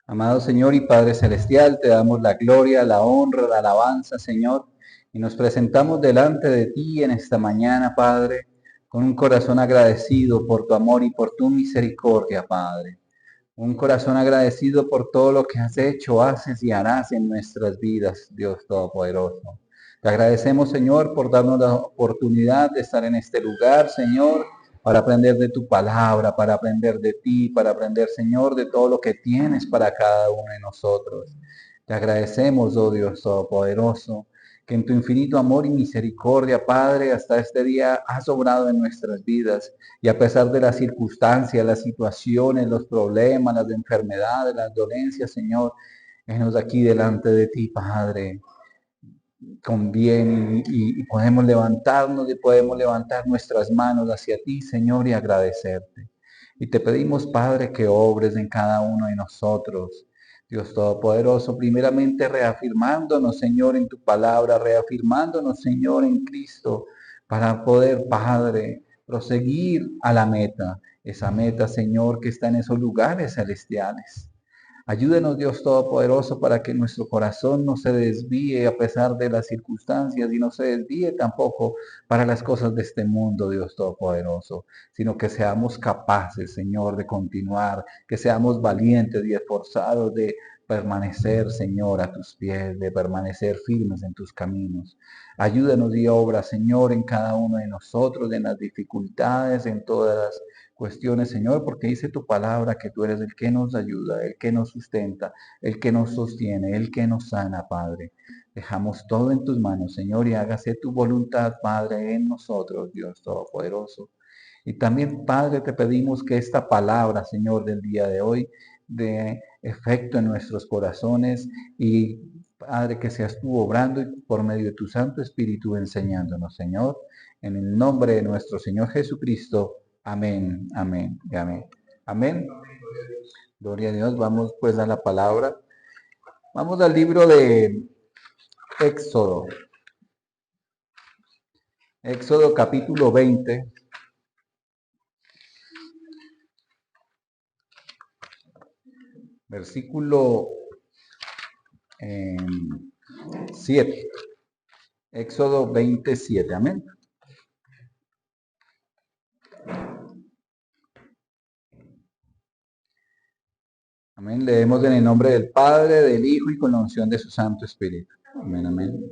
Amado Señor y Padre Celestial, te damos la gloria, la honra, la alabanza, Señor, y nos presentamos delante de ti en esta mañana, Padre, con un corazón agradecido por tu amor y por tu misericordia, Padre. Un corazón agradecido por todo lo que has hecho, haces y harás en nuestras vidas, Dios Todopoderoso. Te agradecemos, Señor, por darnos la oportunidad de estar en este lugar, Señor, para aprender de tu palabra, para aprender de ti, para aprender, Señor, de todo lo que tienes para cada uno de nosotros. Te agradecemos, oh Dios Todopoderoso, que en tu infinito amor y misericordia, Padre, hasta este día has obrado en nuestras vidas. Y a pesar de las circunstancias, las situaciones, los problemas, las enfermedades, las dolencias, Señor, venos aquí delante de ti, Padre, con bien y podemos levantarnos y podemos levantar nuestras manos hacia ti, Señor, y agradecerte. Y te pedimos, Padre, que obres en cada uno de nosotros. Dios Todopoderoso, primeramente reafirmándonos, Señor, en tu palabra, reafirmándonos, Señor, en Cristo, para poder, Padre, proseguir a la meta, esa meta, Señor, que está en esos lugares celestiales. Ayúdenos, Dios Todopoderoso, para que nuestro corazón no se desvíe a pesar de las circunstancias y no se desvíe tampoco para las cosas de este mundo, Dios Todopoderoso, sino que seamos capaces, Señor, de continuar, que seamos valientes y esforzados de permanecer, Señor, a tus pies, de permanecer firmes en tus caminos. Ayúdanos y obra, Señor, en cada uno de nosotros, en las dificultades, en todas las cuestiones, Señor, porque dice tu palabra que tú eres el que nos ayuda, el que nos sustenta, el que nos sostiene, el que nos sana, Padre. Dejamos todo en tus manos, Señor, y hágase tu voluntad, Padre, en nosotros, Dios Todopoderoso. Y también, Padre, te pedimos que esta palabra, Señor, del día de hoy, dé efecto en nuestros corazones y, Padre, que seas tú obrando y por medio de tu Santo Espíritu enseñándonos, Señor, en el nombre de nuestro Señor Jesucristo. Amén, amén y amén. Amén. Gloria a Dios. Vamos pues a la palabra. Vamos al libro de Éxodo. Éxodo capítulo 20. Versículo 7. Éxodo 27. Amén. Amén. Leemos en el nombre del Padre, del Hijo y con la unción de su Santo Espíritu. Amén, amén.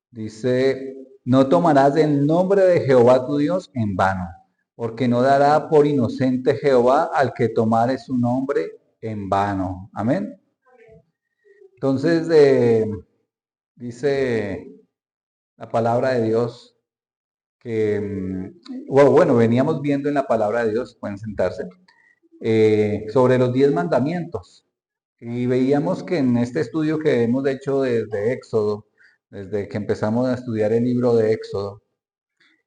Dice, no tomarás el nombre de Jehová tu Dios en vano, porque no dará por inocente Jehová al que tomare su nombre en vano. Amén. Entonces, dice la palabra de Dios que, bueno, veníamos viendo en la palabra de Dios, pueden sentarse, sobre los 10 mandamientos. Y veíamos que en este estudio que hemos hecho desde Éxodo, desde que empezamos a estudiar el libro de Éxodo,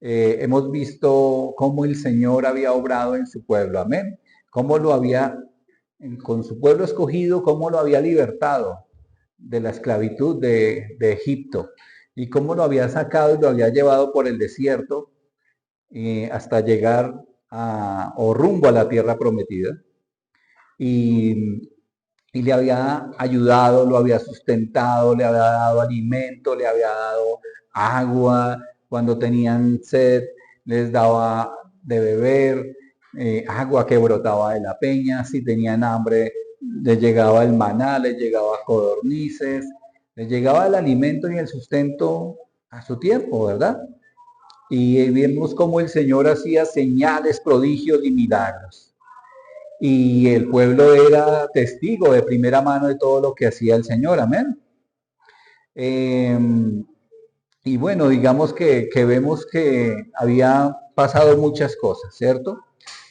hemos visto cómo el Señor había obrado en su pueblo, amén, cómo lo había, con su pueblo escogido, cómo lo había libertado de la esclavitud de Egipto y cómo lo había sacado y lo había llevado por el desierto hasta llegar o rumbo a la tierra prometida. Y, y le había ayudado, lo había sustentado, le había dado alimento, le había dado agua, cuando tenían sed les daba de beber, agua que brotaba de la peña, si tenían hambre les llegaba el maná, les llegaba codornices, les llegaba el alimento y el sustento a su tiempo, ¿verdad? Y vimos cómo el Señor hacía señales, prodigios y milagros. Y el pueblo era testigo de primera mano de todo lo que hacía el Señor, amén. Y bueno, digamos que vemos que había pasado muchas cosas, ¿cierto?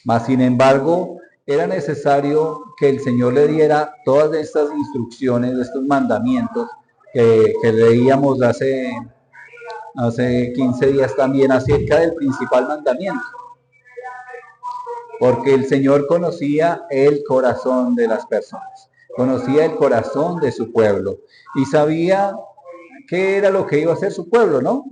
Mas, sin embargo, era necesario que el Señor le diera todas estas instrucciones, estos mandamientos que leíamos hace 15 días también acerca del principal mandamiento. Porque el Señor conocía el corazón de las personas, conocía el corazón de su pueblo y sabía qué era lo que iba a hacer su pueblo, ¿no?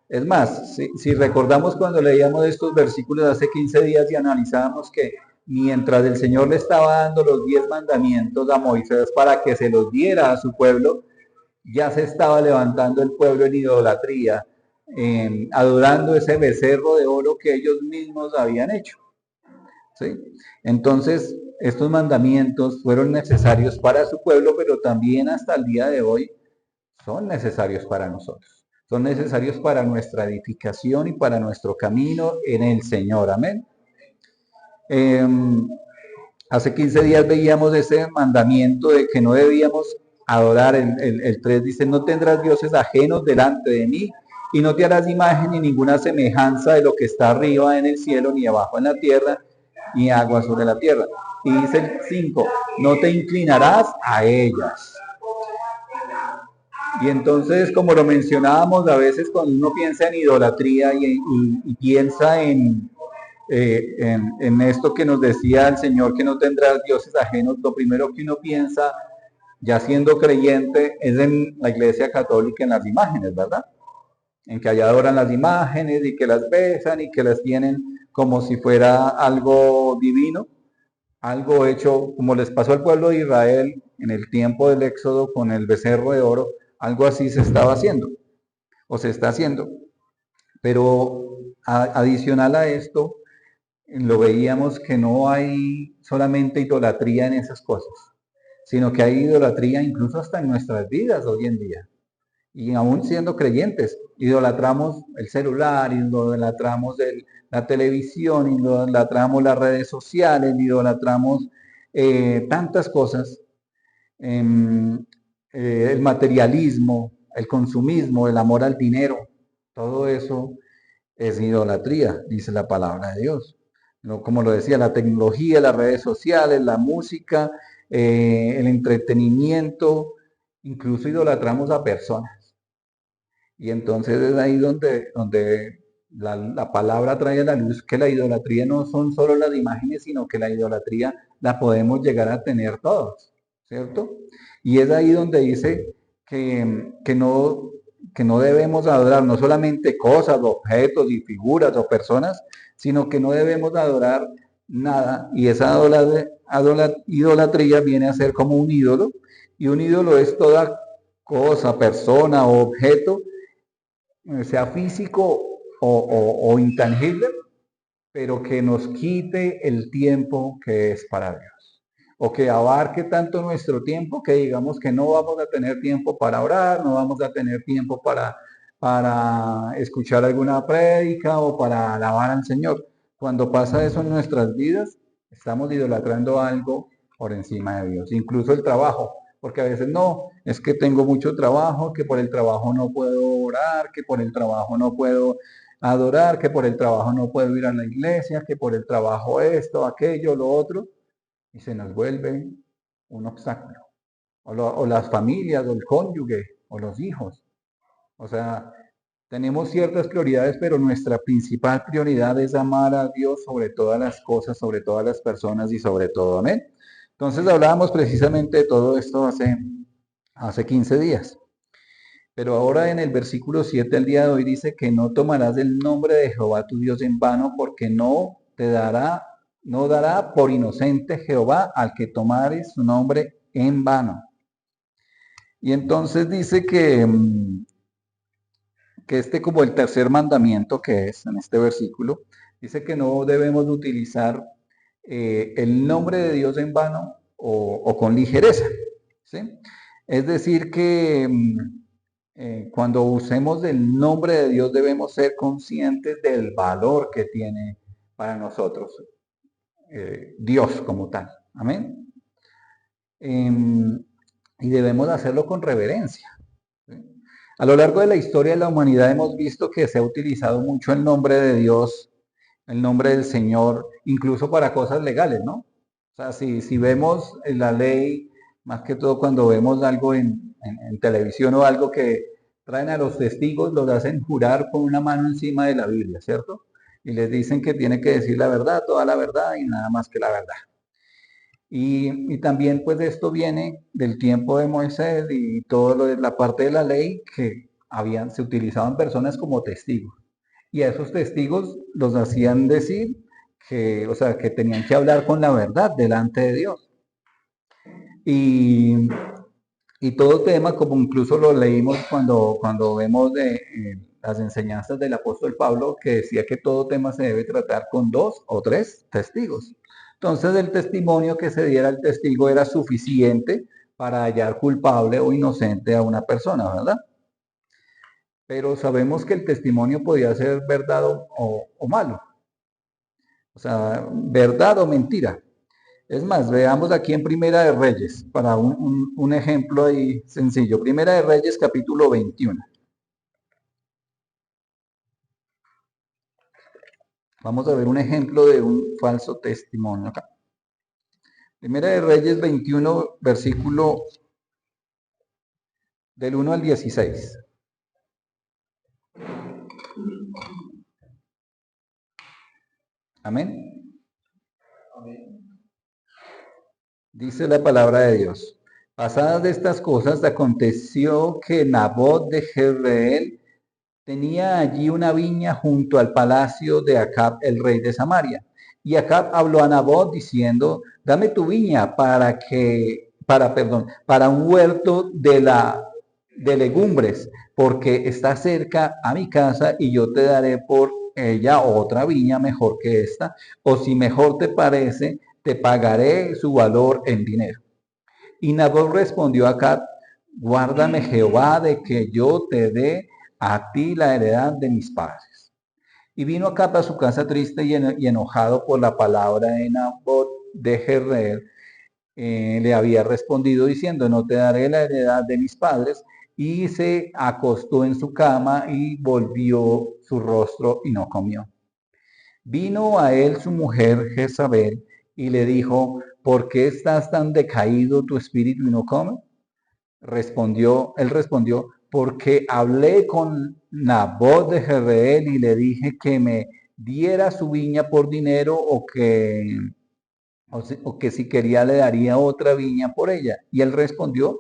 Es más, si recordamos cuando leíamos estos versículos hace 15 días y analizábamos que mientras el Señor le estaba dando los 10 mandamientos a Moisés para que se los diera a su pueblo, ya se estaba levantando el pueblo en idolatría, adorando ese becerro de oro que ellos mismos habían hecho. ¿Sí? Entonces, estos mandamientos fueron necesarios para su pueblo, pero también hasta el día de hoy son necesarios para nosotros. Son necesarios para nuestra edificación y para nuestro camino en el Señor. Amén. Eh, Hace 15 días veíamos ese mandamiento de que no debíamos adorar. El 3 dice, no tendrás dioses ajenos delante de mí y no te harás imagen ni ninguna semejanza de lo que está arriba en el cielo, ni abajo en la tierra, ni agua sobre la tierra. Y dice el 5, no te inclinarás a ellas. Y entonces, como lo mencionábamos, a veces cuando uno piensa en idolatría y piensa en esto que nos decía el Señor, que no tendrás dioses ajenos, lo primero que uno piensa, ya siendo creyente, es en la Iglesia Católica, en las imágenes, ¿verdad? En que allá adoran las imágenes y que las besan y que las tienen como si fuera algo divino, algo hecho como les pasó al pueblo de Israel en el tiempo del Éxodo con el becerro de oro, algo así se estaba haciendo o se está haciendo. Pero adicional a esto, lo veíamos que no hay solamente idolatría en esas cosas, sino que hay idolatría incluso hasta en nuestras vidas hoy en día. Y aún siendo creyentes, idolatramos el celular, idolatramos la televisión, idolatramos las redes sociales, idolatramos tantas cosas, el materialismo, el consumismo, el amor al dinero, todo eso es idolatría, dice la palabra de Dios. ¿No? Como lo decía, la tecnología, las redes sociales, la música, el entretenimiento, incluso idolatramos a personas. Y entonces es ahí donde la palabra trae a la luz que la idolatría no son solo las imágenes, sino que la idolatría la podemos llegar a tener todos, ¿cierto? Y es ahí donde dice que no debemos adorar no solamente cosas, objetos y figuras o personas, sino que no debemos adorar nada. Y esa idolatría viene a ser como un ídolo, y un ídolo es toda cosa, persona o objeto, sea físico o intangible, pero que nos quite el tiempo que es para Dios. O que abarque tanto nuestro tiempo que digamos que no vamos a tener tiempo para orar, no vamos a tener tiempo para escuchar alguna prédica o para alabar al Señor. Cuando pasa eso en nuestras vidas, estamos idolatrando algo por encima de Dios, incluso el trabajo, porque a veces no, es que tengo mucho trabajo, que por el trabajo no puedo orar, que por el trabajo no puedo adorar, que por el trabajo no puedo ir a la iglesia, que por el trabajo esto, aquello, lo otro, y se nos vuelve un obstáculo. O las familias, o el cónyuge, o los hijos. O sea, tenemos ciertas prioridades, pero nuestra principal prioridad es amar a Dios sobre todas las cosas, sobre todas las personas y sobre todo. Amén. Entonces hablábamos precisamente de todo esto hace 15 días. Pero ahora en el versículo 7 al día de hoy dice que no tomarás el nombre de Jehová tu Dios en vano, porque no dará por inocente Jehová al que tomare su nombre en vano. Y entonces dice que como el tercer mandamiento que es en este versículo, dice que no debemos utilizar el nombre de Dios en vano o con ligereza. ¿Sí? Es decir que cuando usemos el nombre de Dios debemos ser conscientes del valor que tiene para nosotros Dios como tal. Amén. Y debemos hacerlo con reverencia. ¿Sí? A lo largo de la historia de la humanidad hemos visto que se ha utilizado mucho el nombre de Dios, el nombre del Señor, incluso para cosas legales, ¿no? O sea, si vemos la ley, más que todo cuando vemos algo en televisión o algo que traen a los testigos, los hacen jurar con una mano encima de la Biblia, ¿cierto? Y les dicen que tiene que decir la verdad, toda la verdad y nada más que la verdad. Y también pues esto viene del tiempo de Moisés y todo lo de la parte de la ley que se utilizaban personas como testigos. Y a esos testigos los hacían decir o sea, que tenían que hablar con la verdad delante de Dios. Y, y todo tema, como incluso lo leímos cuando vemos las enseñanzas del apóstol Pablo, que decía que todo tema se debe tratar con 2 o 3 testigos. Entonces el testimonio que se diera al testigo era suficiente para hallar culpable o inocente a una persona, ¿verdad? Pero sabemos que el testimonio podía ser verdad o malo, o sea, verdad o mentira. Es más, veamos aquí en Primera de Reyes, para un ejemplo ahí sencillo. Primera de Reyes, capítulo 21. Vamos a ver un ejemplo de un falso testimonio acá. Primera de Reyes 21, versículo del 1 al 16. Amén. Dice la palabra de Dios. Pasadas de estas cosas, aconteció que Nabot de Jezreel tenía allí una viña junto al palacio de Acab, el rey de Samaria. Y Acab habló a Nabot diciendo, dame tu viña para un huerto de legumbres, porque está cerca a mi casa y yo te daré por ella otra viña mejor que esta, o si mejor te parece, te pagaré su valor en dinero. Y Nabot respondió a Acab, guárdame Jehová de que yo te dé a ti la heredad de mis padres. Y vino Acab a su casa triste y enojado por la palabra de Nabot de Jezreel. Le había respondido diciendo, no te daré la heredad de mis padres. Y se acostó en su cama y volvió su rostro y no comió. Vino a él su mujer Jezabel y le dijo, ¿por qué estás tan decaído tu espíritu y no comes? Él respondió, porque hablé con Nabot de Jezreel y le dije que me diera su viña por dinero o que si quería le daría otra viña por ella. Y él respondió,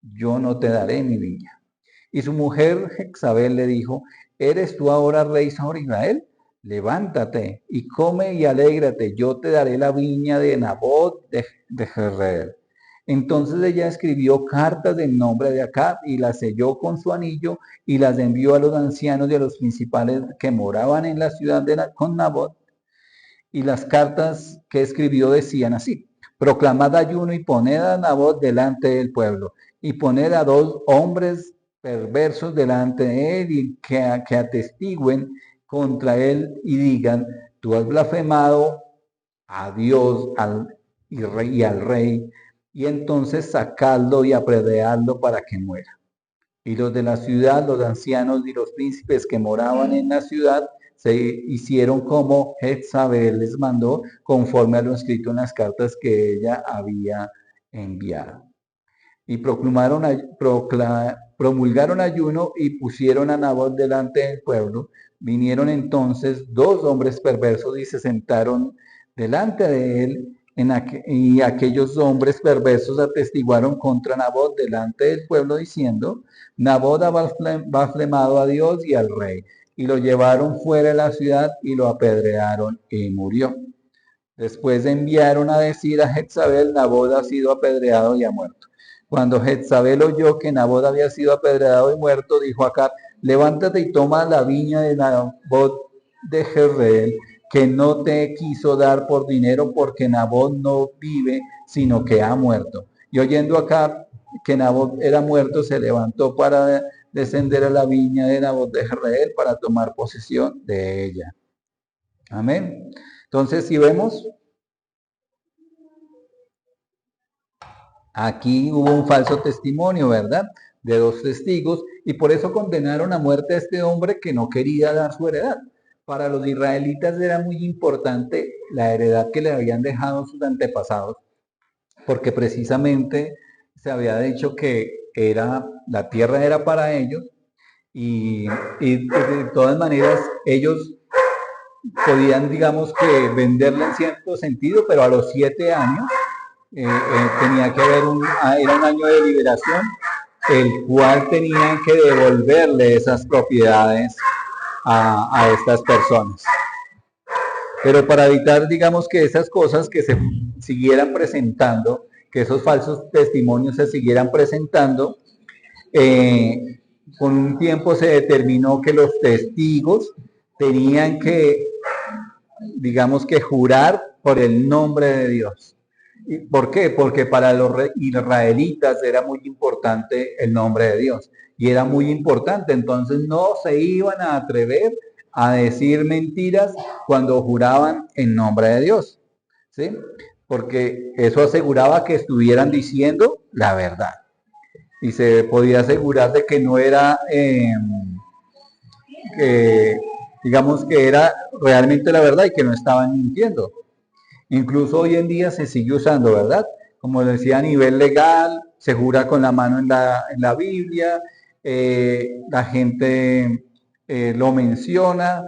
yo no te daré mi viña. Y su mujer Jezabel le dijo, ¿eres tú ahora rey sobre Israel? Levántate y come y alégrate, yo te daré la viña de Nabot de Jezreel. Entonces ella escribió cartas en nombre de Acab y las selló con su anillo y las envió a los ancianos y a los principales que moraban en la ciudad con Nabot. Y las cartas que escribió decían así: proclamad ayuno y poned a Nabot delante del pueblo, y poned a 2 hombres perversos delante de él y que atestiguen contra él y digan, tú has blasfemado a Dios y al rey, y entonces sacadlo y apedreadlo para que muera. Y los de la ciudad, los ancianos y los príncipes que moraban en la ciudad, se hicieron como Jezabel les mandó, conforme a lo escrito en las cartas que ella había enviado. Y promulgaron ayuno y pusieron a Nabot delante del pueblo. Vinieron entonces 2 hombres perversos y se sentaron delante de él. Y aquellos hombres perversos atestiguaron contra Nabot delante del pueblo diciendo, Nabot ha blasfemado a Dios y al rey. Y lo llevaron fuera de la ciudad y lo apedrearon y murió. Después enviaron a decir a Jezabel, Nabot ha sido apedreado y ha muerto. Cuando Jezabel oyó que Nabot había sido apedreado y muerto, dijo a Acab, levántate y toma la viña de Nabot de Jezreel, que no te quiso dar por dinero, porque Nabot no vive, sino que ha muerto. Y oyendo Acab que Nabot era muerto, se levantó para descender a la viña de Nabot de Jezreel para tomar posesión de ella. Amén. Entonces, si vemos, aquí hubo un falso testimonio, ¿verdad? De 2 testigos, y por eso condenaron a muerte a este hombre que no quería dar su heredad. Para los israelitas era muy importante la heredad que le habían dejado sus antepasados, porque precisamente se había dicho que la tierra era para ellos, y de todas maneras ellos podían, digamos que venderla en cierto sentido, pero a los 7 años tenía que haber era un año de liberación, el cual tenían que devolverle esas propiedades a estas personas. Pero para evitar, digamos, que esas cosas que se siguieran presentando, que esos falsos testimonios se siguieran presentando, con un tiempo se determinó que los testigos tenían que, digamos, que jurar por el nombre de Dios. ¿Y por qué? Porque para los israelitas era muy importante el nombre de Dios y era muy importante, entonces no se iban a atrever a decir mentiras cuando juraban en nombre de Dios, ¿sí? Porque eso aseguraba que estuvieran diciendo la verdad y se podía asegurar de que no era, que, digamos que era realmente la verdad y que no estaban mintiendo. Incluso hoy en día se sigue usando, ¿verdad? Como decía, a nivel legal, se jura con la mano en la Biblia, la gente lo menciona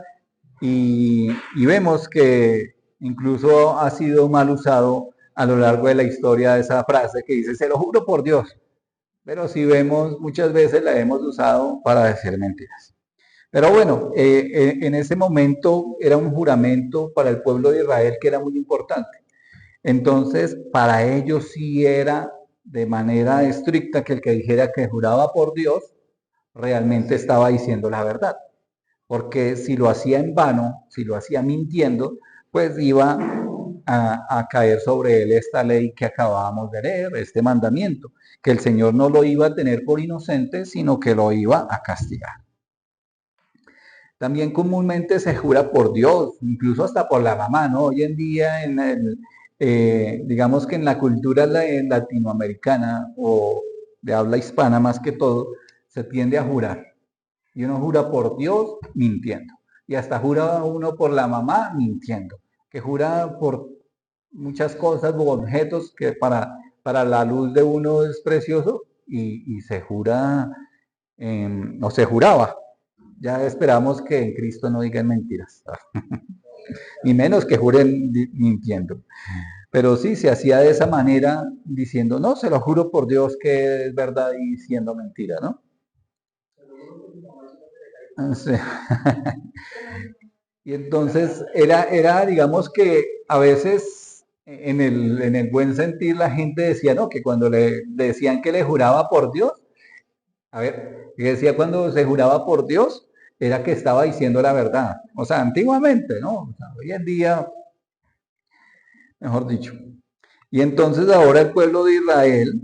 y vemos que incluso ha sido mal usado a lo largo de la historia esa frase que dice, se lo juro por Dios. Pero si vemos, muchas veces la hemos usado para decir mentiras. Pero bueno, en ese momento era un juramento para el pueblo de Israel que era muy importante. Entonces, para ellos sí era de manera estricta que el que dijera que juraba por Dios realmente estaba diciendo la verdad. Porque si lo hacía en vano, si lo hacía mintiendo, pues iba a caer sobre él esta ley que acabábamos de leer, este mandamiento, que el Señor no lo iba a tener por inocente, sino que lo iba a castigar. También comúnmente se jura por Dios, incluso hasta por la mamá, ¿no? Hoy en día, digamos que en la cultura latinoamericana o de habla hispana más que todo, se tiende a jurar. Y uno jura por Dios mintiendo. Y hasta jura uno por la mamá mintiendo. Que jura por muchas cosas o objetos que para la luz de uno es precioso y se jura, o se juraba. Ya esperamos que en Cristo no digan mentiras, ni menos que juren mintiendo. Pero sí, se hacía de esa manera, diciendo, no, se lo juro por Dios que es verdad y siendo mentira, ¿no? Sí. Y entonces digamos que a veces en el buen sentir la gente decía, no, que cuando le decían que le juraba por Dios, a ver, que decía cuando se juraba por Dios, era que estaba diciendo la verdad. O sea, antiguamente, ¿no? O sea, hoy en día, mejor dicho. Y entonces ahora el pueblo de Israel,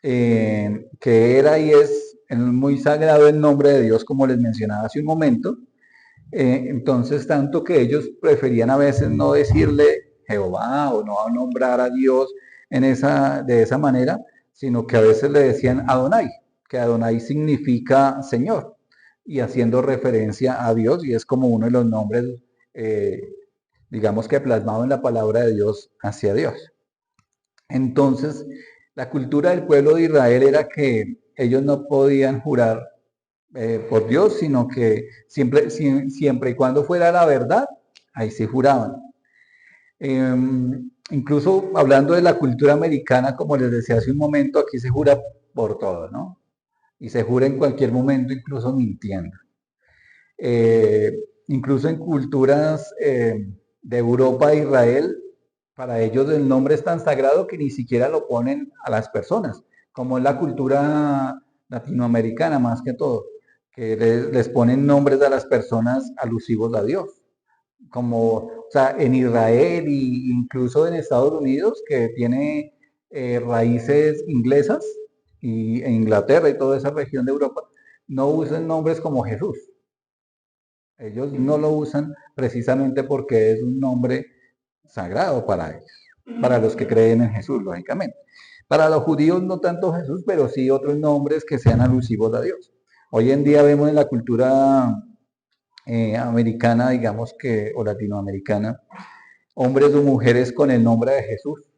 que era y es muy sagrado el nombre de Dios, como les mencionaba hace un momento, entonces tanto que ellos preferían a veces no decirle Jehová o no nombrar a Dios de esa manera, sino que a veces le decían Adonai, que Adonai significa Señor, y haciendo referencia a Dios, y es como uno de los nombres, eh, digamos que plasmado en la palabra de Dios hacia Dios. Entonces, la cultura del pueblo de Israel era que ellos no podían jurar por Dios, sino que siempre y cuando fuera la verdad, ahí sí juraban. Incluso hablando de la cultura americana, como les decía hace un momento, aquí se jura por todo, ¿no? Y se jura en cualquier momento, incluso mintiendo. Incluso en culturas de Europa e Israel, para ellos el nombre es tan sagrado que ni siquiera lo ponen a las personas, como en la cultura latinoamericana más que todo, que les ponen nombres a las personas alusivos a Dios. Como, o sea, en Israel e incluso en Estados Unidos, que tiene raíces inglesas, y en Inglaterra y toda esa región de Europa, no usan nombres como Jesús. Ellos no lo usan precisamente porque es un nombre sagrado para ellos, para los que creen en Jesús, lógicamente. Para los judíos no tanto Jesús, pero sí otros nombres que sean alusivos a Dios. Hoy en día vemos en la cultura americana, digamos que, o latinoamericana, hombres o mujeres con el nombre de Jesús,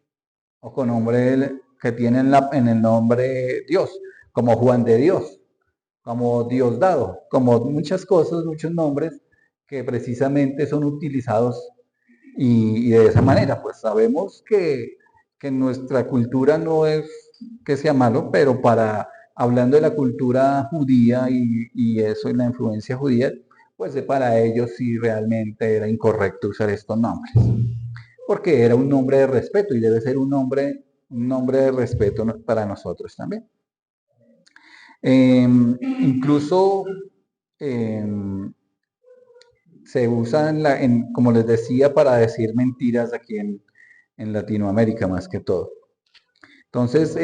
o con nombre que tienen en el nombre Dios, como Juan de Dios, como Diosdado, como muchas cosas, muchos nombres que precisamente son utilizados y de esa manera, pues sabemos que nuestra cultura no es que sea malo, pero hablando de la cultura judía y eso, y la influencia judía, pues para ellos sí realmente era incorrecto usar estos nombres, porque era un nombre de respeto y debe ser un nombre de respeto para nosotros también. Incluso se usa, como les decía, para decir mentiras aquí en Latinoamérica más que todo. Entonces,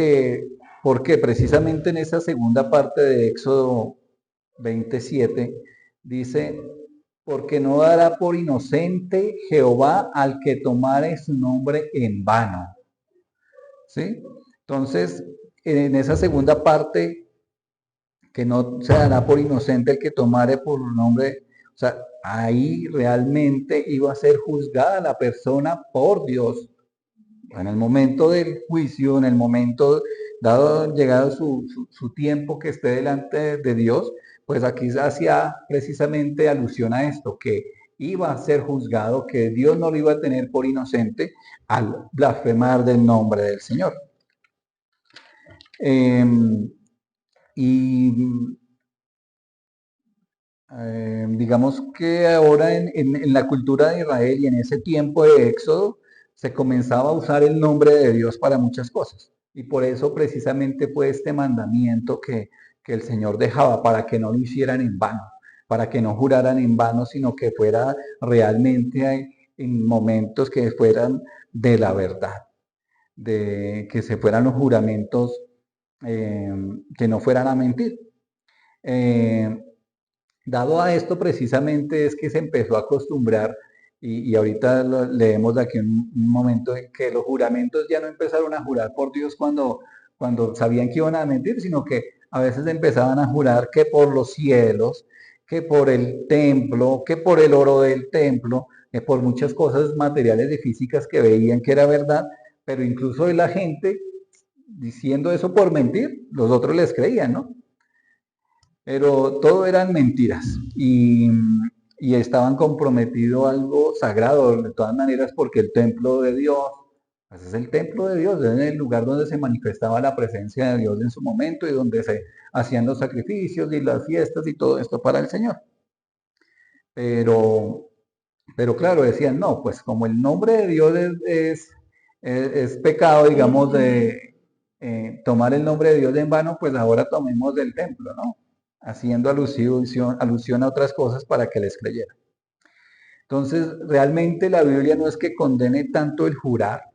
¿por qué? Precisamente en esa segunda parte de Éxodo 27 dice, porque no dará por inocente Jehová al que tomare su nombre en vano. ¿Sí? Entonces, en esa segunda parte, que no se dará por inocente el que tomare por nombre, o sea, ahí realmente iba a ser juzgada la persona por Dios. En el momento del juicio, en el momento dado, llegado su tiempo que esté delante de Dios, pues aquí hacía precisamente alusión a esto, que iba a ser juzgado, que Dios no lo iba a tener por inocente al blasfemar del nombre del Señor. Digamos que ahora en la cultura de Israel y en ese tiempo de Éxodo se comenzaba a usar el nombre de Dios para muchas cosas. Y por eso precisamente fue este mandamiento que el Señor dejaba para que no lo hicieran en vano, para que no juraran en vano, sino que fuera realmente en momentos que fueran de la verdad, de que se fueran los juramentos que no fueran a mentir. Dado a esto precisamente es que se empezó a acostumbrar, y ahorita leemos de aquí un momento en que los juramentos ya no empezaron a jurar por Dios cuando sabían que iban a mentir, sino que a veces empezaban a jurar que por los cielos, que por el templo, que por el oro del templo, que por muchas cosas materiales y físicas que veían que era verdad, pero incluso de la gente diciendo eso por mentir, los otros les creían, ¿no? Pero todo eran mentiras y estaban comprometido algo sagrado de todas maneras porque el templo de Dios, pues es el templo de Dios, es el lugar donde se manifestaba la presencia de Dios en su momento y donde se hacían los sacrificios y las fiestas y todo esto para el Señor. Pero, pero claro, decían, no, pues como el nombre de Dios es pecado, digamos, de tomar el nombre de Dios en vano, pues ahora tomemos del templo, ¿no? Haciendo alusión a otras cosas para que les creyeran. Entonces, realmente la Biblia no es que condene tanto el jurar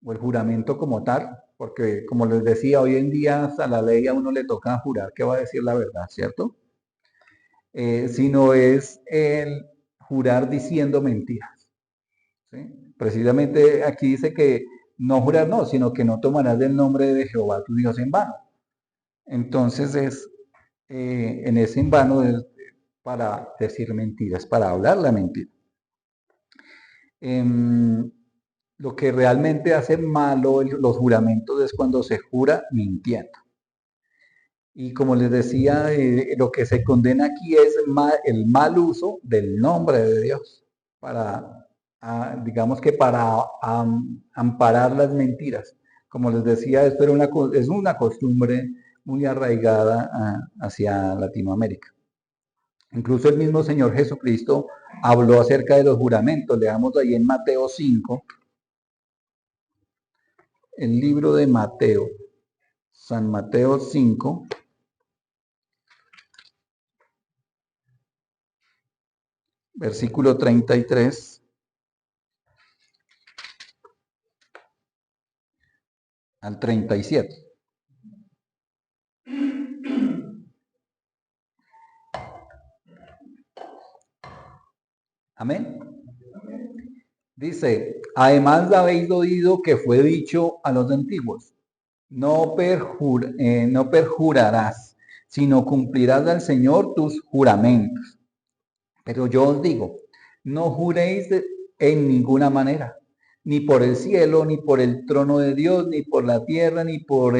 o el juramento como tal, porque como les decía, hoy en día hasta la ley a uno le toca jurar que va a decir la verdad, ¿cierto? Sino es el jurar diciendo mentiras. ¿Sí? Precisamente aquí dice que no jurar no, sino que no tomarás del nombre de Jehová tu Dios en vano. Entonces es en ese en vano es para decir mentiras, para hablar la mentira. Lo que realmente hace malo los juramentos es cuando se jura mintiendo. Y como les decía, lo que se condena aquí es el mal uso del nombre de Dios, para, digamos que para amparar las mentiras. Como les decía, esto es una costumbre muy arraigada hacia Latinoamérica. Incluso el mismo Señor Jesucristo habló acerca de los juramentos. Leamos ahí en Mateo 5, el libro de Mateo, San Mateo 5, versículo 33 al 37. Amén. Dice, además habéis oído que fue dicho a los antiguos, no perjurarás, sino cumplirás al Señor tus juramentos. Pero yo os digo, no juréis en ninguna manera, ni por el cielo, ni por el trono de Dios, ni por la tierra, ni por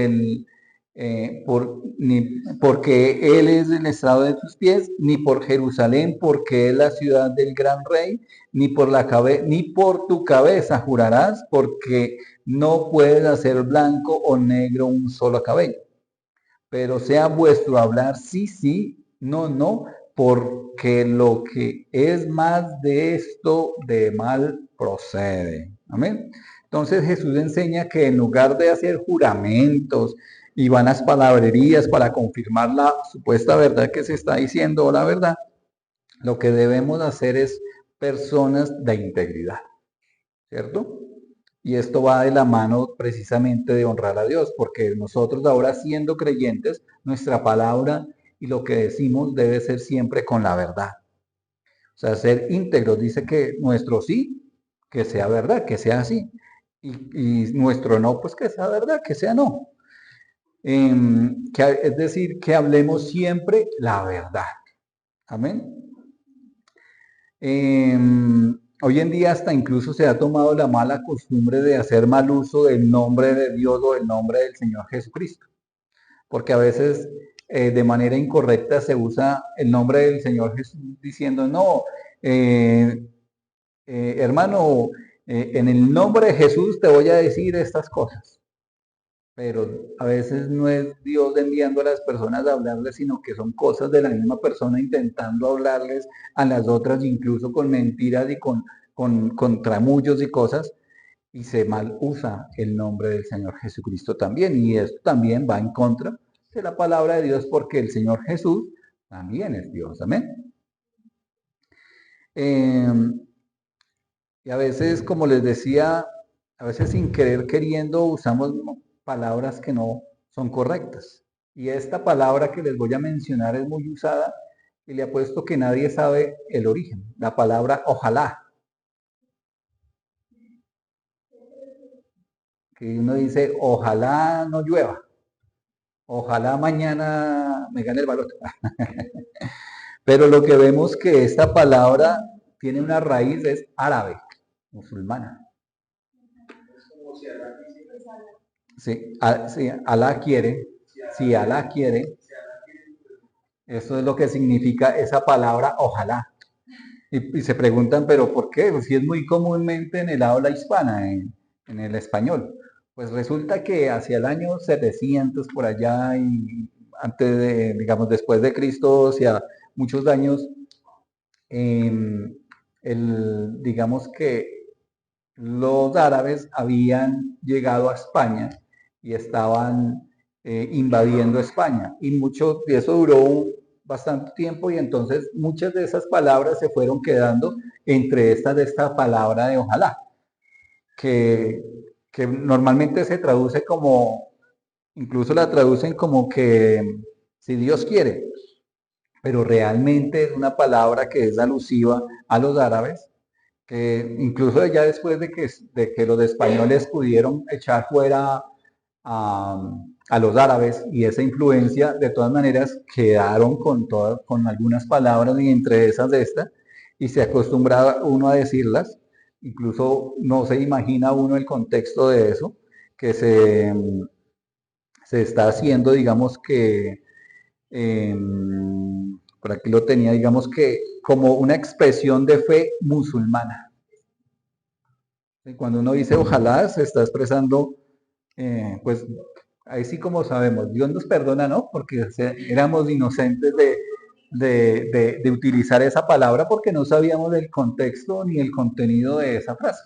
ni porque Él es el estrado de tus pies, ni por Jerusalén, porque es la ciudad del gran rey, ni por tu cabeza jurarás, porque no puedes hacer blanco o negro un solo cabello. Pero sea vuestro hablar sí, sí, no, no, porque lo que es más de esto de mal procede. Amén. Entonces Jesús enseña que en lugar de hacer juramentos y vanas palabrerías para confirmar la supuesta verdad que se está diciendo o la verdad, lo que debemos hacer es personas de integridad, ¿cierto? Y esto va de la mano precisamente de honrar a Dios, porque nosotros ahora siendo creyentes, nuestra palabra y lo que decimos debe ser siempre con la verdad. O sea, ser íntegros. Dice que nuestro sí, que sea verdad, que sea así. Y nuestro no, pues que sea verdad, que sea no. Es decir, que hablemos siempre la verdad. Amén. Hoy en día hasta incluso se ha tomado la mala costumbre de hacer mal uso del nombre de Dios o del nombre del Señor Jesucristo, porque a veces de manera incorrecta se usa el nombre del Señor Jesús diciendo, no, hermano, en el nombre de Jesús te voy a decir estas cosas. Pero a veces no es Dios enviando a las personas a hablarles, sino que son cosas de la misma persona intentando hablarles a las otras, incluso con mentiras y con tramullos y cosas, y se mal usa el nombre del Señor Jesucristo también. Y esto también va en contra de la palabra de Dios, porque el Señor Jesús también es Dios. Amén. Y a veces, como les decía, a veces sin querer queriendo usamos palabras que no son correctas. Y esta palabra que les voy a mencionar es muy usada y le apuesto que nadie sabe el origen. La palabra ojalá. Que uno dice, ojalá no llueva. Ojalá mañana me gane el baloto. Pero lo que vemos que esta palabra tiene una raíz es árabe, musulmana. Sí, sí, Alá quiere, si Alá quiere, eso es lo que significa esa palabra ojalá. Y se preguntan, ¿pero por qué? Pues si es muy comúnmente en el habla hispana, en el español. Pues resulta que hacia el año 700 por allá y antes de, digamos, después de Cristo, o sea, muchos años, digamos que los árabes habían llegado a España y estaban invadiendo España. Y mucho de eso duró bastante tiempo y entonces muchas de esas palabras se fueron quedando entre estas de esta palabra de ojalá, que, que normalmente se traduce como, incluso la traducen como que si Dios quiere, pero realmente es una palabra que es alusiva a los árabes, que incluso ya después de que los españoles pudieron echar fuera a los árabes y esa influencia, de todas maneras quedaron con algunas palabras y entre esas de esta, y se acostumbraba uno a decirlas, incluso no se imagina uno el contexto de eso, que se está haciendo, digamos que, por aquí lo tenía, digamos que como una expresión de fe musulmana. Cuando uno dice ojalá, se está expresando, pues ahí sí como sabemos, Dios nos perdona, ¿no? Porque éramos inocentes de utilizar esa palabra porque no sabíamos del contexto ni el contenido de esa frase.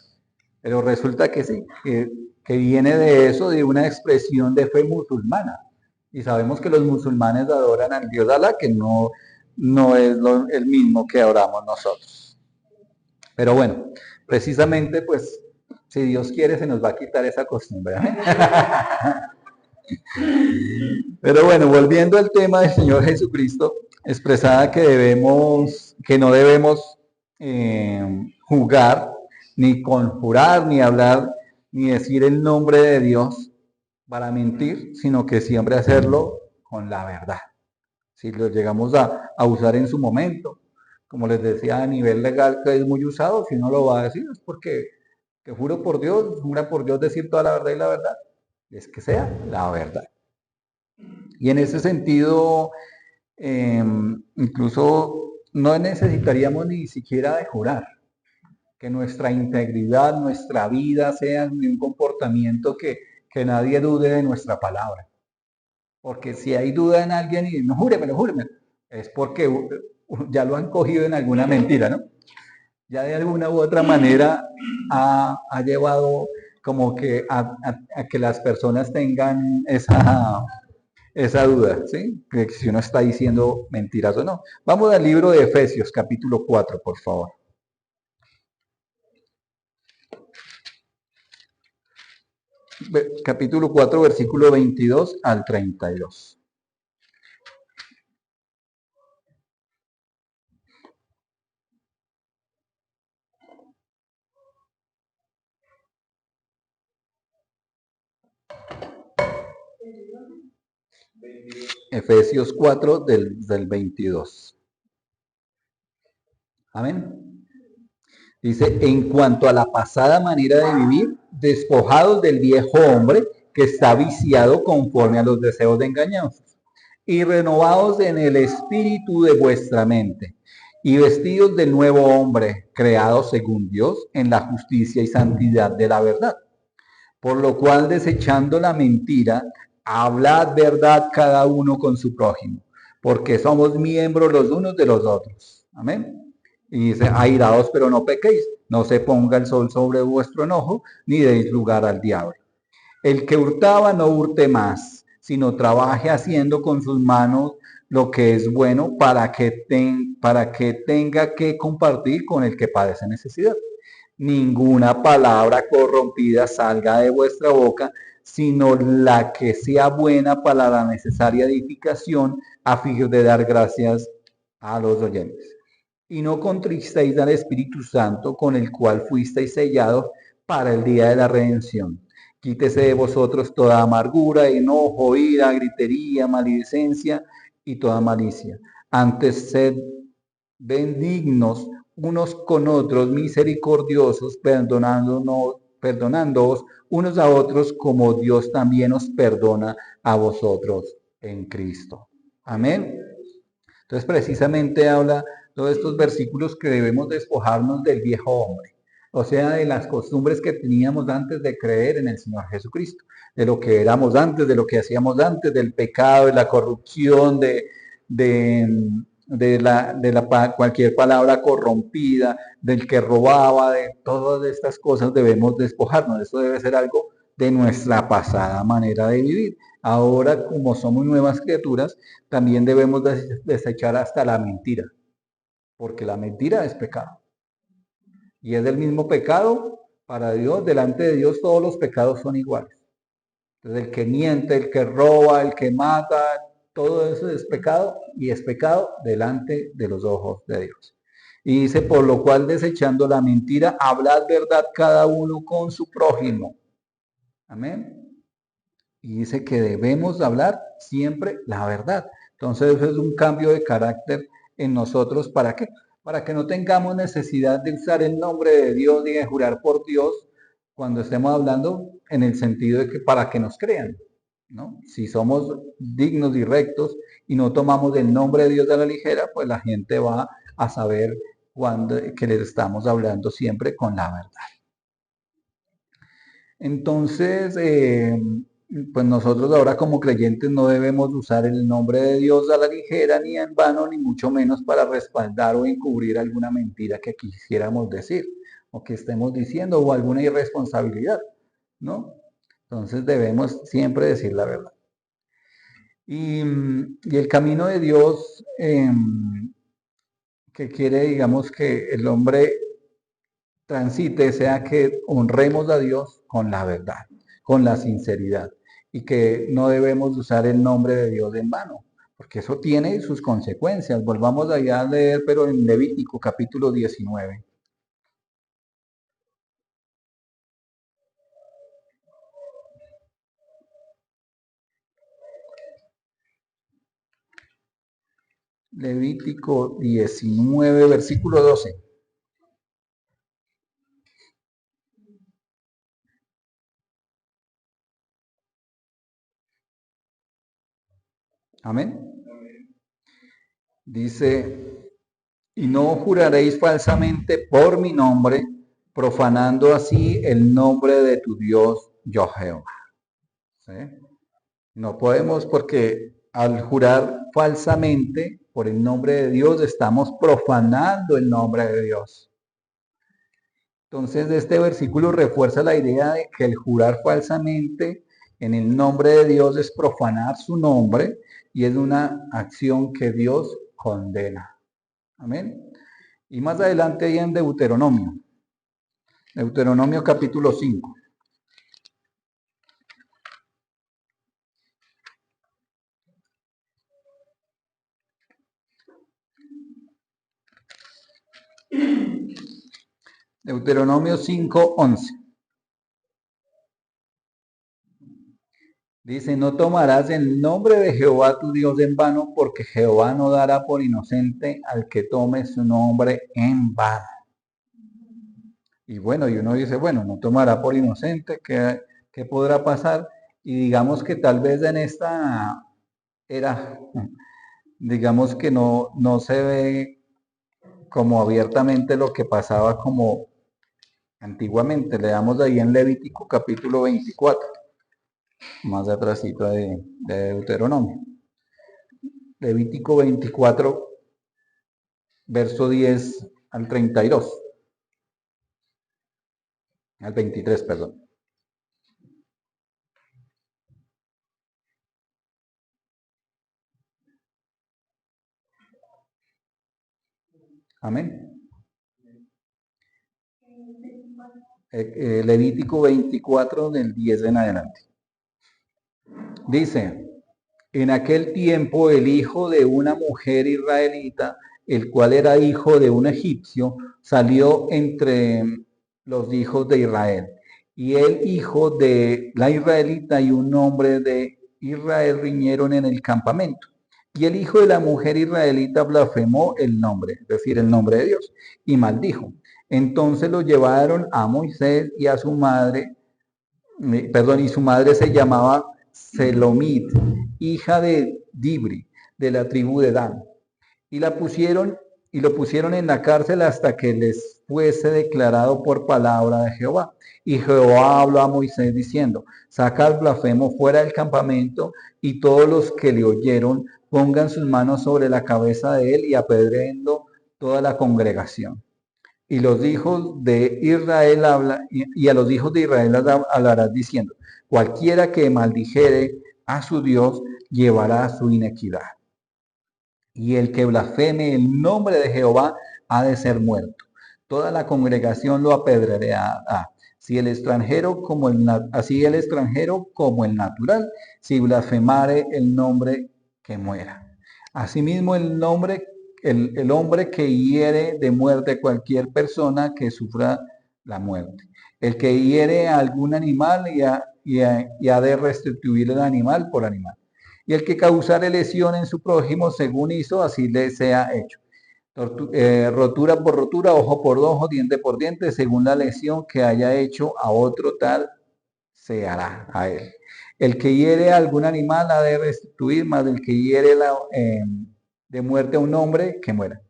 Pero resulta que sí, que viene de eso, de una expresión de fe musulmana. Y sabemos que los musulmanes adoran al Dios Alá, que no es el mismo que adoramos nosotros. Pero bueno, precisamente pues si Dios quiere se nos va a quitar esa costumbre. Pero bueno, volviendo al tema del Señor Jesucristo, expresada que no debemos jugar, ni conjurar, ni hablar, ni decir el nombre de Dios para mentir, sino que siempre hacerlo con la verdad. Si lo llegamos a usar en su momento, como les decía, a nivel legal que es muy usado, si no lo va a decir es porque que juro por Dios, jura por Dios decir toda la verdad y la verdad, es que sea la verdad. Y en ese sentido, incluso no necesitaríamos ni siquiera de jurar, que nuestra integridad, nuestra vida sea de un comportamiento que nadie dude de nuestra palabra. Porque si hay duda en alguien y no júremelo, es porque ya lo han cogido en alguna mentira, ¿no? Ya de alguna u otra manera ha llevado como que a que las personas tengan esa duda, ¿sí? De si uno está diciendo mentiras o no. Vamos al libro de Efesios, capítulo 4, por favor. Capítulo 4, versículo 22 al 32. Efesios 4 del 22. Amén. Dice, en cuanto a la pasada manera de vivir, despojados del viejo hombre que está viciado conforme a los deseos de engañosos, y renovados en el espíritu de vuestra mente, y vestidos del nuevo hombre, creado según Dios en la justicia y santidad de la verdad. Por lo cual, desechando la mentira, hablad verdad cada uno con su prójimo, porque somos miembros los unos de los otros. Amén. Y dice, airaos, pero no pequéis, no se ponga el sol sobre vuestro enojo, ni deis lugar al diablo. El que hurtaba no hurte más, sino trabaje haciendo con sus manos lo que es bueno para que tenga que compartir con el que padece necesidad. Ninguna palabra corrompida salga de vuestra boca, sino la que sea buena para la necesaria edificación, a fin de dar gracias a los oyentes. Y no contristéis al Espíritu Santo, con el cual fuisteis sellados para el día de la redención. Quítese de vosotros toda amargura, enojo, ira, gritería, maledicencia y toda malicia. Antes sed benignos unos con otros, misericordiosos, perdonándoos unos a otros, como Dios también os perdona a vosotros en Cristo. Amén. Entonces, precisamente habla todos estos versículos que debemos despojarnos del viejo hombre, o sea, de las costumbres que teníamos antes de creer en el Señor Jesucristo, de lo que éramos antes, de lo que hacíamos antes, del pecado, de la corrupción, cualquier palabra corrompida, del que robaba, de todas estas cosas debemos despojarnos. Eso debe ser algo de nuestra pasada manera de vivir. Ahora, como somos nuevas criaturas, también debemos desechar hasta la mentira, porque la mentira es pecado. Y es del mismo pecado para Dios. Delante de Dios todos los pecados son iguales. Entonces, el que miente, el que roba, el que mata, todo eso es pecado, y es pecado delante de los ojos de Dios. Y dice, por lo cual, desechando la mentira, hablad verdad cada uno con su prójimo. Amén. Y dice que debemos hablar siempre la verdad. Entonces, eso es un cambio de carácter en nosotros. ¿Para qué? Para que no tengamos necesidad de usar el nombre de Dios ni de jurar por Dios cuando estemos hablando, en el sentido de que para que nos crean, ¿no? Si somos dignos y rectos y no tomamos el nombre de Dios a la ligera, pues la gente va a saber que les estamos hablando siempre con la verdad. Entonces, pues nosotros ahora como creyentes no debemos usar el nombre de Dios a la ligera, ni en vano, ni mucho menos para respaldar o encubrir alguna mentira que quisiéramos decir, o que estemos diciendo, o alguna irresponsabilidad, ¿no? Entonces debemos siempre decir la verdad. Y el camino de Dios, que quiere, digamos, que el hombre transite, sea que honremos a Dios con la verdad, con la sinceridad, y que no debemos usar el nombre de Dios en vano, porque eso tiene sus consecuencias. Volvamos allá a leer, pero en Levítico capítulo 19. Levítico 19, versículo 12. Amén. Dice, y no juraréis falsamente por mi nombre, profanando así el nombre de tu Dios, yo Jehová. ¿Sí? No podemos, porque al jurar falsamente por el nombre de Dios estamos profanando el nombre de Dios. Entonces, este versículo refuerza la idea de que el jurar falsamente en el nombre de Dios es profanar su nombre y es una acción que Dios condena. Amén. Y más adelante ahí en Deuteronomio capítulo 5. Deuteronomio 5:11. Dice, no tomarás el nombre de Jehová tu Dios en vano, porque Jehová no dará por inocente al que tome su nombre en vano. Y bueno, y uno dice, bueno, no tomará por inocente, ¿qué podrá pasar? Y digamos que tal vez en esta era, digamos que no se ve como abiertamente lo que pasaba como antiguamente. Leamos ahí en Levítico capítulo 24, más atrásito de Deuteronomio. Levítico 24, verso 10 al 32. Al 23, perdón. Amén. Levítico 24 del 10 en adelante. Dice, en aquel tiempo el hijo de una mujer israelita, el cual era hijo de un egipcio, salió entre los hijos de Israel. Y el hijo de la israelita y un hombre de Israel riñeron en el campamento. Y el hijo de la mujer israelita blasfemó el nombre, es decir, el nombre de Dios, y maldijo. Entonces lo llevaron a Moisés y a su madre, y su madre se llamaba Selomit, hija de Dibri, de la tribu de Dan. Y lo pusieron en la cárcel hasta que les fuese declarado por palabra de Jehová. Y Jehová habló a Moisés diciendo, saca al blasfemo fuera del campamento, y todos los que le oyeron pongan sus manos sobre la cabeza de él y apedréenlo toda la congregación. Y los hijos de Israel y a los hijos de Israel hablarás diciendo, cualquiera que maldijere a su Dios llevará su inequidad. Y el que blasfeme el nombre de Jehová ha de ser muerto. Toda la congregación lo apedreará. Si el extranjero así el extranjero como el natural, si blasfemare el nombre, que muera. Asimismo el hombre que hiere de muerte cualquier persona que sufra la muerte. El que hiere a algún animal y ha de restituir el animal por animal. Y el que causare lesión en su prójimo, según hizo, así le sea hecho. Rotura por rotura, ojo por ojo, diente por diente, según la lesión que haya hecho a otro, tal se hará a él. El que hiere a algún animal ha de restituir, más el que hiere de muerte a un hombre, que muera.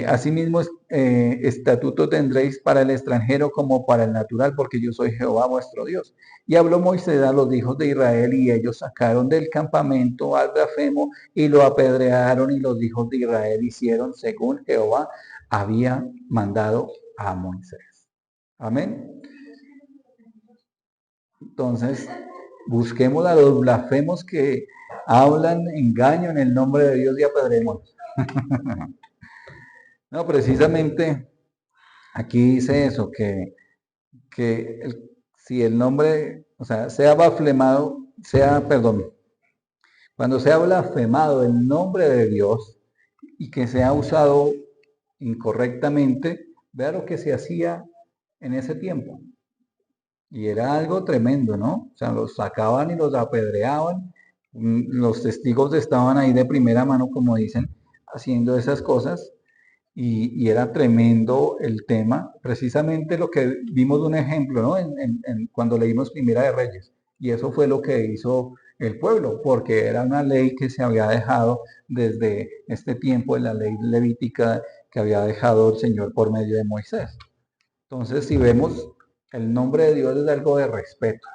Asimismo, estatuto tendréis para el extranjero como para el natural, porque yo soy Jehová vuestro Dios. Y habló Moisés a los hijos de Israel, y ellos sacaron del campamento al blasfemo y lo apedrearon, y los hijos de Israel hicieron según Jehová había mandado a Moisés. Amén. Entonces, busquemos a los blasfemos que hablan engaño en el nombre de Dios y apedremos. No, precisamente aquí dice eso, que si el nombre, o sea, cuando sea blasfemado el nombre de Dios y que sea usado incorrectamente, vea lo que se hacía en ese tiempo. Y era algo tremendo, ¿no? O sea, los sacaban y los apedreaban. Los testigos estaban ahí de primera mano, como dicen, haciendo esas cosas. Y era tremendo el tema, precisamente lo que vimos de un ejemplo, ¿no? Cuando leímos Primera de Reyes. Y eso fue lo que hizo el pueblo, porque era una ley que se había dejado desde este tiempo de la ley levítica que había dejado el Señor por medio de Moisés. Entonces, si vemos, el nombre de Dios es algo de respeto.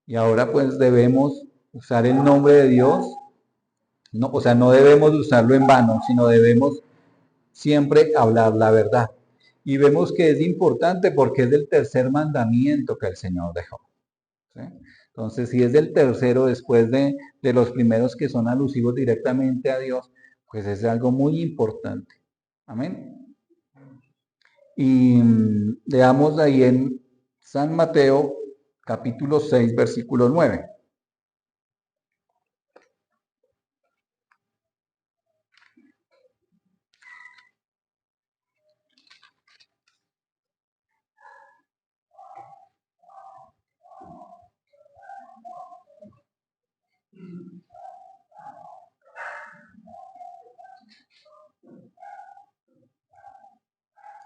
Y ahora pues debemos usar el nombre de Dios No, o sea, no debemos usarlo en vano, sino debemos siempre hablar la verdad. Y vemos que es importante porque es el tercer mandamiento que el Señor dejó. ¿Sí? Entonces, si es el tercero después de los primeros que son alusivos directamente a Dios, pues es algo muy importante. Amén. Y leamos ahí en San Mateo capítulo 6, versículo 9.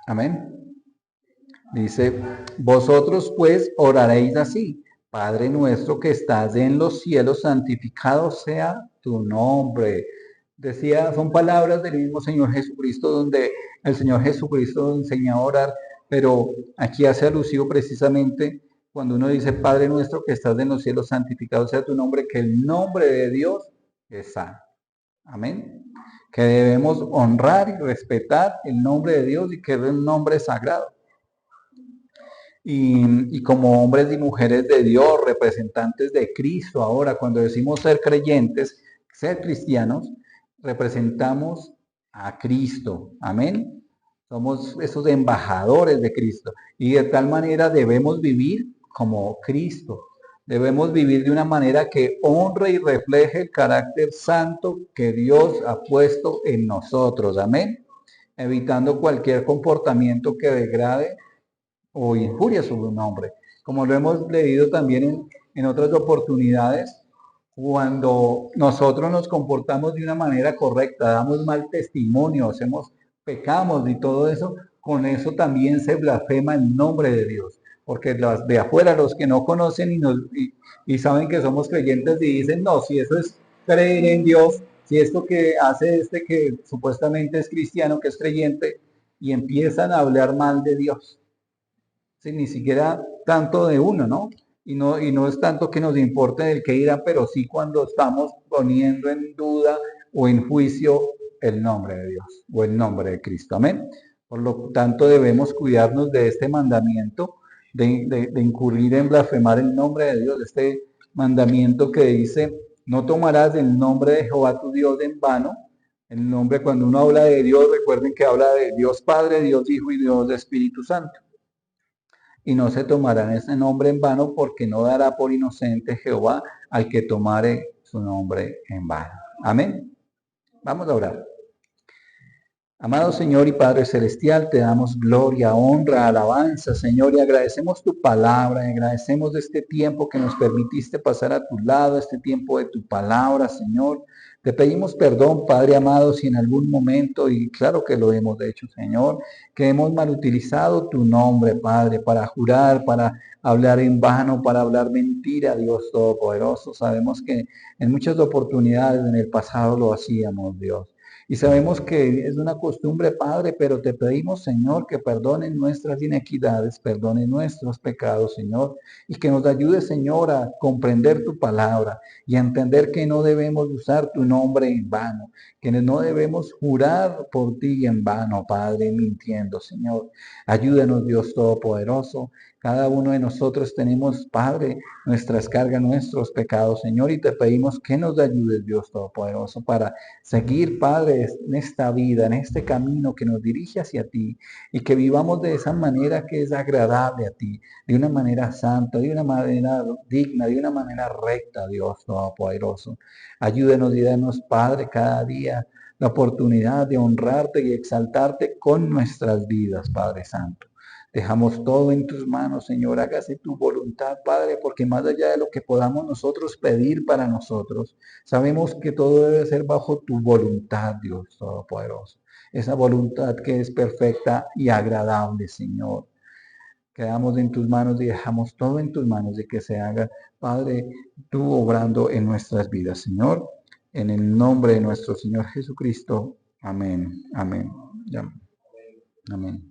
Amén. Dice, vosotros pues oraréis así, Padre nuestro que estás en los cielos, santificado sea tu nombre. Decía, son palabras del mismo Señor Jesucristo, donde el Señor Jesucristo enseña a orar, pero aquí hace alusivo precisamente cuando uno dice, Padre nuestro que estás en los cielos, santificado sea tu nombre, que el nombre de Dios es santo. Amén. Que debemos honrar y respetar el nombre de Dios y que es un nombre sagrado. Y como hombres y mujeres de Dios, representantes de Cristo, ahora cuando decimos ser creyentes, ser cristianos, representamos a Cristo. Amén. Somos esos embajadores de Cristo. Y de tal manera debemos vivir como Cristo. Debemos vivir de una manera que honre y refleje el carácter santo que Dios ha puesto en nosotros. Amén. Evitando cualquier comportamiento que degrade o injuria sobre un hombre. Como lo hemos leído también en otras oportunidades, cuando nosotros nos comportamos de una manera correcta, damos mal testimonio, pecamos y todo eso, con eso también se blasfema el nombre de Dios. Porque los de afuera, los que no conocen y saben que somos creyentes y dicen, no, si eso es creer en Dios, si esto que hace este que supuestamente es cristiano, que es creyente, y empiezan a hablar mal de Dios. Sí, ni siquiera tanto de uno, ¿no? Y no es tanto que nos importe el que dirán, pero sí cuando estamos poniendo en duda o en juicio el nombre de Dios o el nombre de Cristo. Amén. Por lo tanto, debemos cuidarnos de este mandamiento, de incurrir en blasfemar el nombre de Dios, este mandamiento que dice, no tomarás el nombre de Jehová tu Dios en vano. El nombre, cuando uno habla de Dios, recuerden que habla de Dios Padre, Dios Hijo y Dios Espíritu Santo. Y no se tomarán ese nombre en vano, porque no dará por inocente Jehová al que tomare su nombre en vano. Amén. Vamos a orar. Amado Señor y Padre Celestial, te damos gloria, honra, alabanza, Señor, y agradecemos tu palabra, y agradecemos este tiempo que nos permitiste pasar a tu lado, este tiempo de tu palabra, Señor. Te pedimos perdón, Padre amado, si en algún momento, y claro que lo hemos hecho, Señor, que hemos malutilizado tu nombre, Padre, para jurar, para hablar en vano, para hablar mentira, Dios Todopoderoso. Sabemos que en muchas oportunidades en el pasado lo hacíamos, Dios. Y sabemos que es una costumbre, Padre, pero te pedimos, Señor, que perdonen nuestras inequidades, perdonen nuestros pecados, Señor, y que nos ayude, Señor, a comprender tu palabra y a entender que no debemos usar tu nombre en vano, que no debemos jurar por ti en vano, Padre, mintiendo, Señor. Ayúdanos, Dios Todopoderoso. Cada uno de nosotros tenemos, Padre, nuestras cargas, nuestros pecados, Señor, y te pedimos que nos ayudes, Dios Todopoderoso, para seguir, Padre, en esta vida, en este camino que nos dirige hacia ti, y que vivamos de esa manera que es agradable a ti, de una manera santa, de una manera digna, de una manera recta, Dios Todopoderoso. Ayúdenos y danos, Padre, cada día la oportunidad de honrarte y exaltarte con nuestras vidas, Padre Santo. Dejamos todo en tus manos, Señor. Hágase tu voluntad, Padre, porque más allá de lo que podamos nosotros pedir para nosotros, sabemos que todo debe ser bajo tu voluntad, Dios Todopoderoso. Esa voluntad que es perfecta y agradable, Señor. Quedamos en tus manos y dejamos todo en tus manos de que se haga, Padre, tú obrando en nuestras vidas, Señor. En el nombre de nuestro Señor Jesucristo. Amén. Amén. Amén.